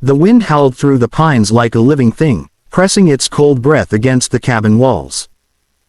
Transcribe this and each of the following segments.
The wind howled through the pines like a living thing, pressing its cold breath against the cabin walls.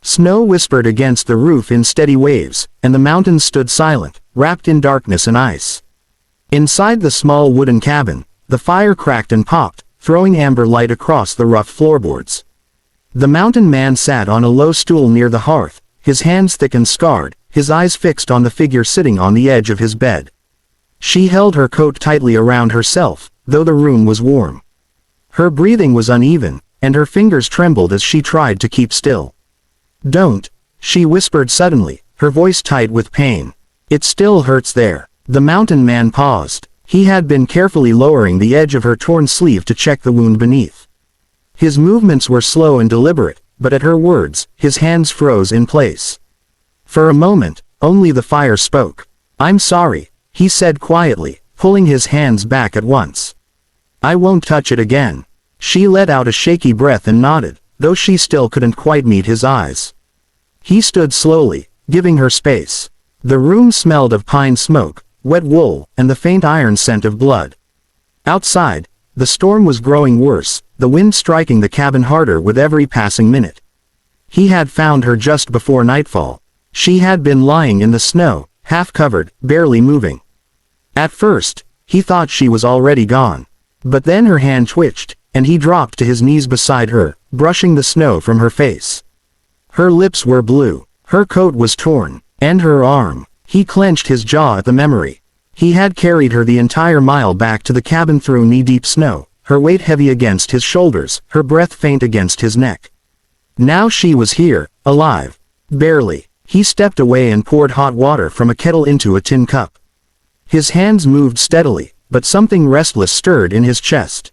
Snow whispered against the roof in steady waves, and the mountains stood silent, wrapped in darkness and ice. Inside the small wooden cabin, the fire cracked and popped, throwing amber light across the rough floorboards. The mountain man sat on a low stool near the hearth, his hands thick and scarred, his eyes fixed on the figure sitting on the edge of his bed. She held her coat tightly around herself, though the room was warm. Her breathing was uneven, and her fingers trembled as she tried to keep still. "Don't," she whispered suddenly, her voice tight with pain. "It still hurts there." The mountain man paused. He had been carefully lowering the edge of her torn sleeve to check the wound beneath. His movements were slow and deliberate, but at her words, his hands froze in place. For a moment, only the fire spoke. "I'm sorry," he said quietly, pulling his hands back at once. "I won't touch it again." She let out a shaky breath and nodded, though she still couldn't quite meet his eyes. He stood slowly, giving her space. The room smelled of pine smoke, wet wool, and the faint iron scent of blood. Outside, the storm was growing worse, the wind striking the cabin harder with every passing minute. He had found her just before nightfall. She had been lying in the snow, half covered, barely moving. At first, he thought she was already gone. But then her hand twitched, and he dropped to his knees beside her, brushing the snow from her face. Her lips were blue, her coat was torn, and her arm. He clenched his jaw at the memory. He had carried her the entire mile back to the cabin through knee-deep snow, her weight heavy against his shoulders, her breath faint against his neck. Now she was here, alive. Barely. He stepped away and poured hot water from a kettle into a tin cup. His hands moved steadily, but something restless stirred in his chest.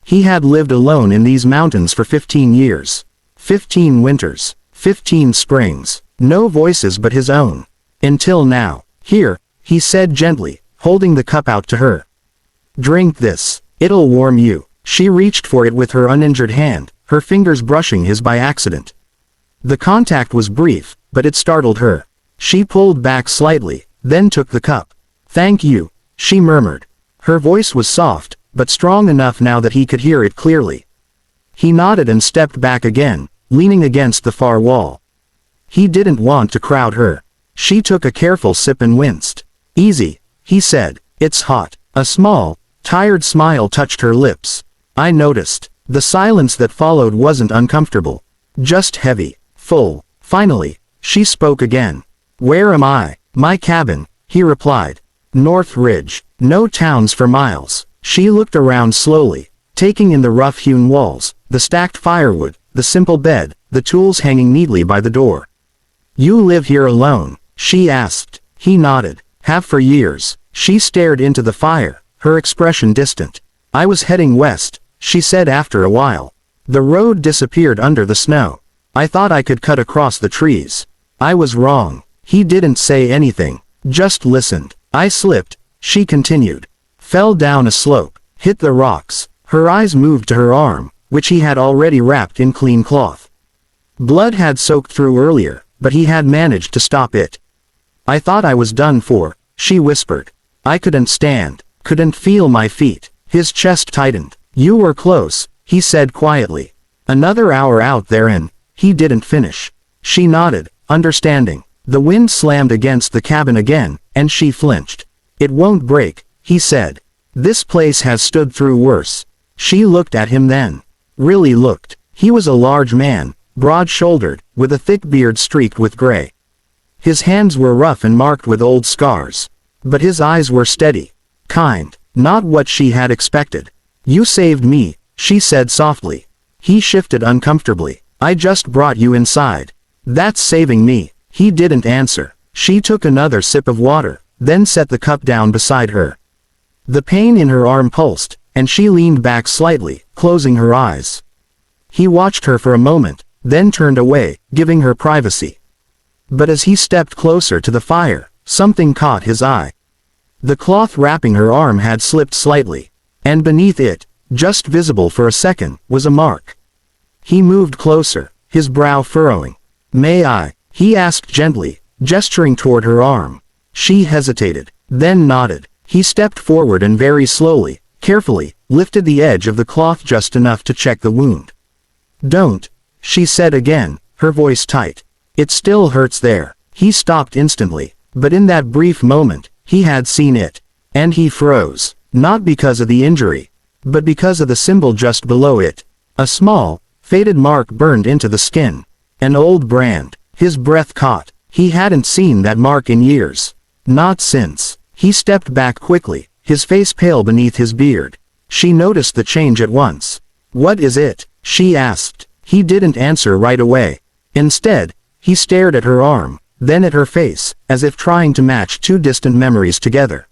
He had lived alone in these mountains for 15 years. 15 winters. 15 springs. No voices but his own. Until now. "Here," he said gently, holding the cup out to her. "Drink this. It'll warm you." She reached for it with her uninjured hand, her fingers brushing his by accident. The contact was brief, but it startled her. She pulled back slightly, then took the cup. "Thank you," she murmured. Her voice was soft, but strong enough now that he could hear it clearly. He nodded and stepped back again, leaning against the far wall. He didn't want to crowd her. She took a careful sip and winced. "Easy," he said. "It's hot." A small, tired smile touched her lips. "I noticed." The silence that followed wasn't uncomfortable. Just heavy. Full. Finally, she spoke again. "Where am I?" "My cabin," he replied. "North Ridge. No towns for miles." She looked around slowly, taking in the rough-hewn walls, the stacked firewood, the simple bed, the tools hanging neatly by the door. "You live here alone?" she asked. He nodded. "Have for years." She stared into the fire, her expression distant. "I was heading west," she said after a while. "The road disappeared under the snow. I thought I could cut across the trees. I was wrong." He didn't say anything, just listened. "I slipped," she continued. "Fell down a slope, hit the rocks." Her eyes moved to her arm, which he had already wrapped in clean cloth. Blood had soaked through earlier, but he had managed to stop it. "I thought I was done for," she whispered. "I couldn't stand, couldn't feel my feet." His chest tightened. "You were close," he said quietly. "Another hour out there and..." He didn't finish. She nodded, understanding. The wind slammed against the cabin again, and she flinched. "It won't break," he said. "This place has stood through worse." She looked at him then. Really looked. He was a large man, broad-shouldered, with a thick beard streaked with gray. His hands were rough and marked with old scars. But his eyes were steady. Kind. Not what she had expected. "You saved me," she said softly. He shifted uncomfortably. "I just brought you inside." "That's saving me." He didn't answer. She took another sip of water, then set the cup down beside her. The pain in her arm pulsed, and she leaned back slightly, closing her eyes. He watched her for a moment, then turned away, giving her privacy. But as he stepped closer to the fire, something caught his eye. The cloth wrapping her arm had slipped slightly, and beneath it, just visible for a second, was a mark. He moved closer, his brow furrowing. "May I?" he asked gently, gesturing toward her arm. She hesitated, then nodded. He stepped forward and very slowly, carefully, lifted the edge of the cloth just enough to check the wound. "Don't," she said again, her voice tight. "It still hurts there." He stopped instantly, but in that brief moment, he had seen it. And he froze, not because of the injury, but because of the symbol just below it. A small, faded mark burned into the skin. An old brand. His breath caught. He hadn't seen that mark in years. Not since. He stepped back quickly, his face pale beneath his beard. She noticed the change at once. "What is it?" she asked. He didn't answer right away. Instead, he stared at her arm, then at her face, as if trying to match two distant memories together.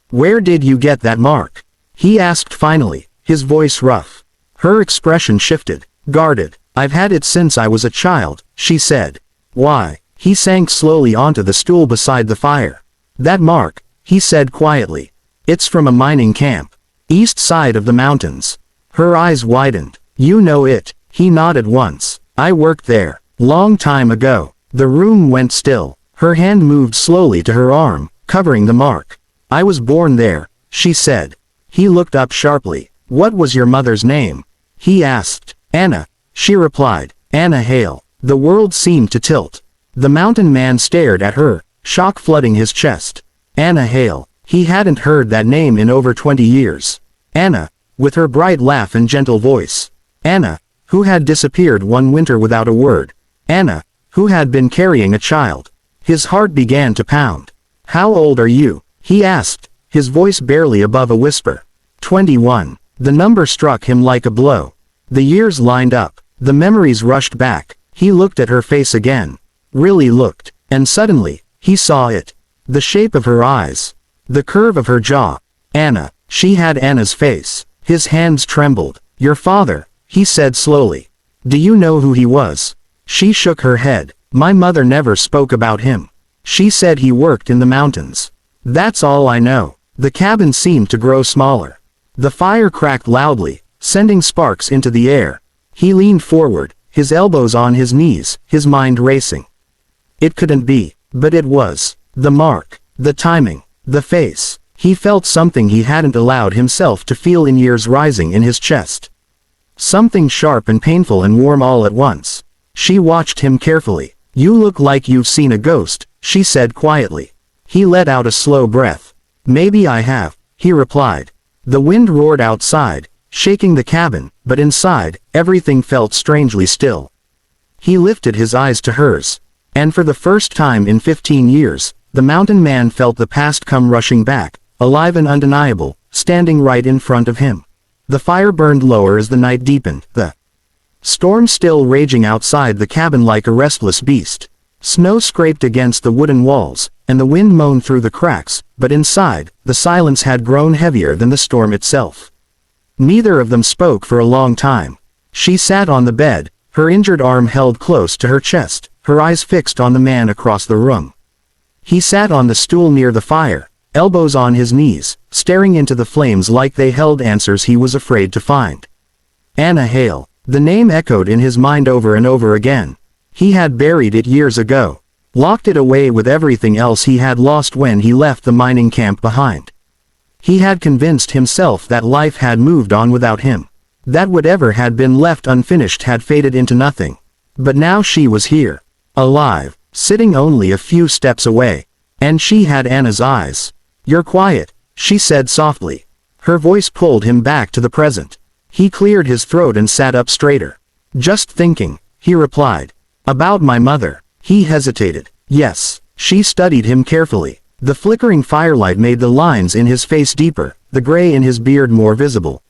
"Where did you get that mark?" he asked finally, his voice rough. Her expression shifted, guarded. "I've had it since I was a child," she said. "Why?" He sank slowly onto the stool beside the fire. "That mark," he said quietly. "It's from a mining camp. East side of the mountains." Her eyes widened. "You know it," he nodded once. "I worked there. Long time ago." The room went still. Her hand moved slowly to her arm, covering the mark. "I was born there," she said. He looked up sharply. "What was your mother's name?" he asked. "Anna," she replied. "Anna Hale." The world seemed to tilt. The mountain man stared at her, shock flooding his chest. Anna Hale. He hadn't heard that name in over 20 years. Anna, with her bright laugh and gentle voice. Anna, who had disappeared one winter without a word. Anna, who had been carrying a child. His heart began to pound. "How old are you?" he asked, his voice barely above a whisper. 21. The number struck him like a blow. The years lined up. The memories rushed back. He looked at her face again. Really looked. And suddenly, he saw it. The shape of her eyes. The curve of her jaw. Anna. She had Anna's face. His hands trembled. "Your father," he said slowly. "Do you know who he was?" She shook her head. "My mother never spoke about him. She said he worked in the mountains. That's all I know." The cabin seemed to grow smaller. The fire cracked loudly, sending sparks into the air. He leaned forward, his elbows on his knees, his mind racing. It couldn't be, but it was. The mark, the timing, the face. He felt something he hadn't allowed himself to feel in years rising in his chest. Something sharp and painful and warm all at once. She watched him carefully. "You look like you've seen a ghost," she said quietly. He let out a slow breath. "Maybe I have," he replied. The wind roared outside, shaking the cabin, but inside, everything felt strangely still. He lifted his eyes to hers. And for the first time in 15 years, the mountain man felt the past come rushing back, alive and undeniable, standing right in front of him. The fire burned lower as the night deepened, the storm still raging outside the cabin like a restless beast. Snow scraped against the wooden walls, and the wind moaned through the cracks, but inside, the silence had grown heavier than the storm itself. Neither of them spoke for a long time. She sat on the bed, her injured arm held close to her chest, her eyes fixed on the man across the room. He sat on the stool near the fire, elbows on his knees, staring into the flames like they held answers he was afraid to find. Anna Hale. The name echoed in his mind over and over again. He had buried it years ago. Locked it away with everything else he had lost when he left the mining camp behind. He had convinced himself that life had moved on without him. That whatever had been left unfinished had faded into nothing. But now she was here. Alive. Sitting only a few steps away. And she had Anna's eyes. "You're quiet," she said softly. Her voice pulled him back to the present. He cleared his throat and sat up straighter. "Just thinking," he replied. "About my mother." He hesitated. "Yes." She studied him carefully. The flickering firelight made the lines in his face deeper, the gray in his beard more visible.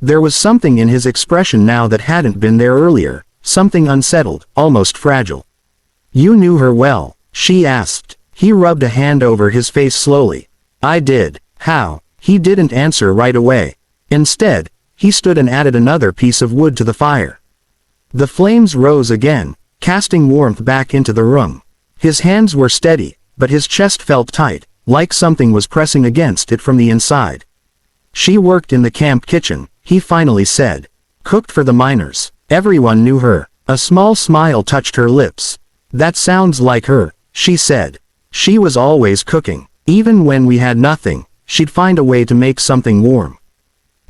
There was something in his expression now that hadn't been there earlier, something unsettled, almost fragile. "You knew her well?" she asked. He rubbed a hand over his face slowly. "I did." "How?" He didn't answer right away. Instead, he stood and added another piece of wood to the fire. The flames rose again, casting warmth back into the room. His hands were steady, but his chest felt tight, like something was pressing against it from the inside. "She worked in the camp kitchen," he finally said. "Cooked for the miners. Everyone knew her." A small smile touched her lips. "That sounds like her," she said. "She was always cooking. Even when we had nothing, she'd find a way to make something warm."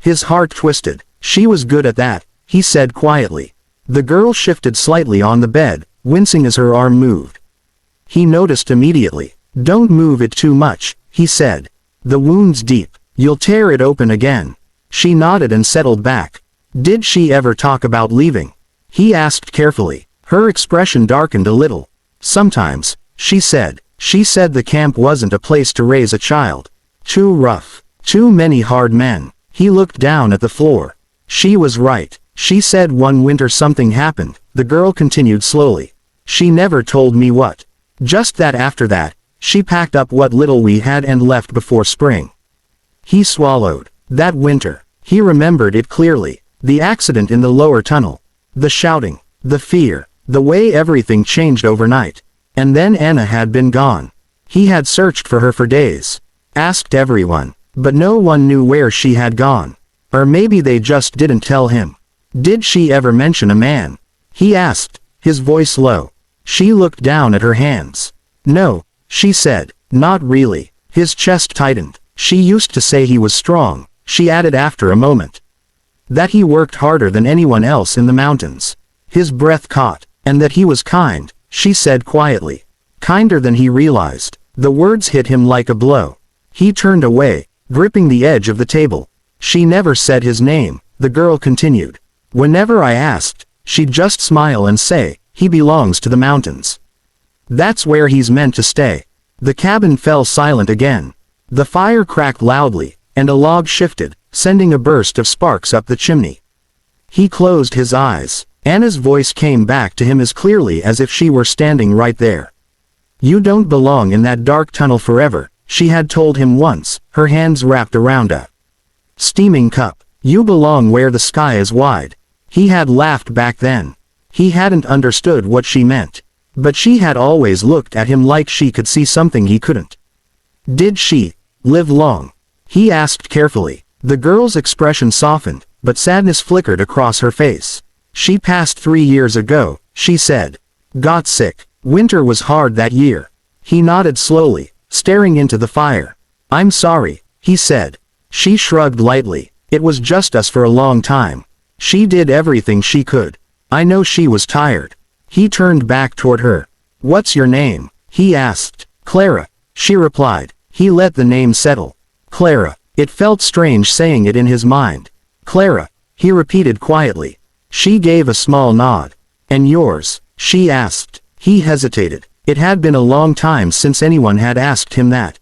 His heart twisted. She was good at that, he said quietly. The girl shifted slightly on the bed, wincing as her arm moved. He noticed immediately. Don't move it too much, he said. The wound's deep. You'll tear it open again. She nodded and settled back. Did she ever talk about leaving? He asked carefully. Her expression darkened a little. Sometimes, she said. She said the camp wasn't a place to raise a child. Too rough. Too many hard men. He looked down at the floor. She was right. She said one winter something happened, the girl continued slowly. She never told me what. Just that after that, she packed up what little we had and left before spring. He swallowed. That winter. He remembered it clearly. The accident in the lower tunnel. The shouting. The fear. The way everything changed overnight. And then Anna had been gone. He had searched for her for days. Asked everyone. But no one knew where she had gone. Or maybe they just didn't tell him. Did she ever mention a man? He asked, his voice low. She looked down at her hands. No, she said, not really. His chest tightened. She used to say he was strong, she added after a moment. That he worked harder than anyone else in the mountains. His breath caught, and that he was kind, she said quietly. Kinder than he realized. The words hit him like a blow. He turned away, gripping the edge of the table. She never said his name, the girl continued. Whenever I asked, she'd just smile and say, he belongs to the mountains. That's where he's meant to stay. The cabin fell silent again. The fire cracked loudly, and a log shifted, sending a burst of sparks up the chimney. He closed his eyes. Anna's voice came back to him as clearly as if she were standing right there. You don't belong in that dark tunnel forever, she had told him once, her hands wrapped around a steaming cup. You belong where the sky is wide. He had laughed back then. He hadn't understood what she meant. But she had always looked at him like she could see something he couldn't. Did she live long? He asked carefully. The girl's expression softened, but sadness flickered across her face. She passed 3 years ago, she said. Got sick. Winter was hard that year. He nodded slowly, staring into the fire. I'm sorry, he said. She shrugged lightly. It was just us for a long time. She did everything she could. I know she was tired. He turned back toward her. What's your name? He asked. Clara, she replied. He let the name settle. Clara. It felt strange saying it in his mind. Clara, he repeated quietly. She gave a small nod. And yours? She asked. He hesitated. It had been a long time since anyone had asked him that.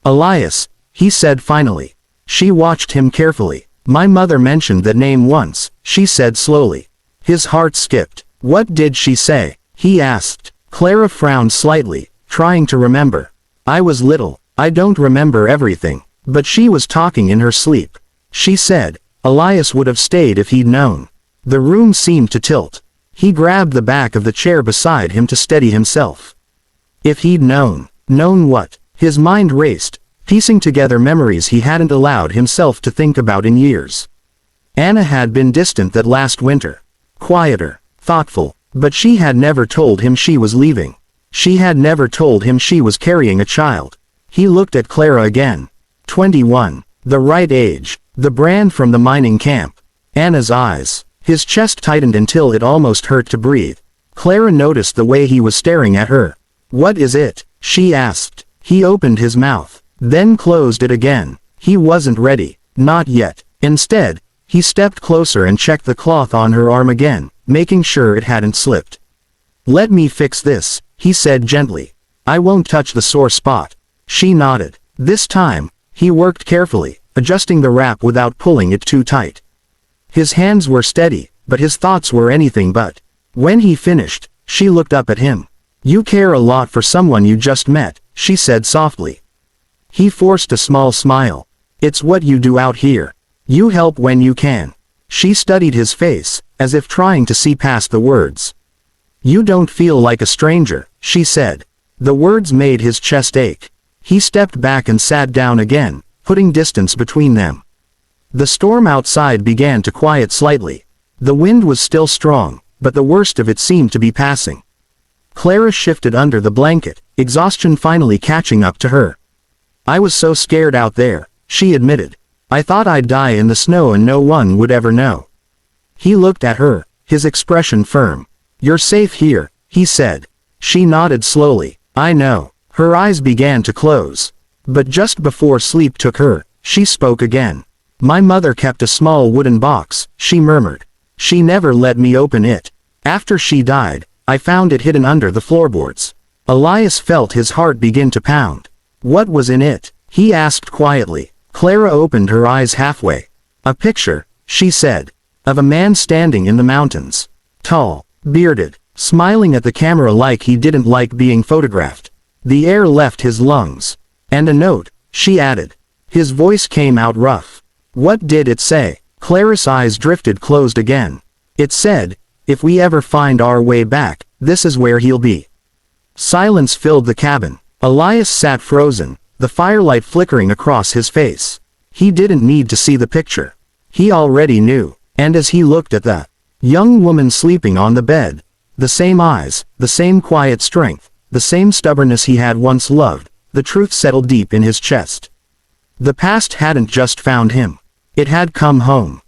Elias, he said finally. She watched him carefully. My mother mentioned that name once, she said slowly. His heart skipped. What did she say? He asked. Clara frowned slightly, trying to remember. I was little. I don't remember everything. But she was talking in her sleep. She said, Elias would have stayed if he'd known. The room seemed to tilt. He grabbed the back of the chair beside him to steady himself. If he'd known. Known what? His mind raced, piecing together memories he hadn't allowed himself to think about in years. Anna had been distant that last winter. Quieter, thoughtful, but she had never told him she was leaving. She had never told him she was carrying a child. He looked at Clara again. 21. The right age. The brand from the mining camp. Anna's eyes. His chest tightened until it almost hurt to breathe. Clara noticed the way he was staring at her. What is it? She asked. He opened his mouth, then closed it again. He wasn't ready. Not yet. Instead, he stepped closer and checked the cloth on her arm again, making sure it hadn't slipped. Let me fix this, he said gently. I won't touch the sore spot. She nodded. This time, he worked carefully, adjusting the wrap without pulling it too tight. His hands were steady, but his thoughts were anything but. When he finished, she looked up at him. You care a lot for someone you just met, she said softly. He forced a small smile. It's what you do out here. You help when you can. She studied his face, as if trying to see past the words. You don't feel like a stranger, she said. The words made his chest ache. He stepped back and sat down again, putting distance between them. The storm outside began to quiet slightly. The wind was still strong, but the worst of it seemed to be passing. Clara shifted under the blanket, exhaustion finally catching up to her. I was so scared out there, she admitted. I thought I'd die in the snow and no one would ever know." He looked at her, his expression firm. "You're safe here," he said. She nodded slowly. "I know." Her eyes began to close. But just before sleep took her, she spoke again. "My mother kept a small wooden box," she murmured. "She never let me open it. After she died, I found it hidden under the floorboards." Elias felt his heart begin to pound. "What was in it?" he asked quietly. Clara opened her eyes halfway. "A picture," she said, "of a man standing in the mountains. Tall, bearded, smiling at the camera like he didn't like being photographed. The air left his lungs. And a note," she added. His voice came out rough. "What did it say?" Clara's eyes drifted closed again. "It said, if we ever find our way back, this is where he'll be." Silence filled the cabin. Elias sat frozen, the firelight flickering across his face. He didn't need to see the picture. He already knew. And as he looked at the young woman sleeping on the bed, the same eyes, the same quiet strength, the same stubbornness he had once loved, the truth settled deep in his chest. The past hadn't just found him. It had come home.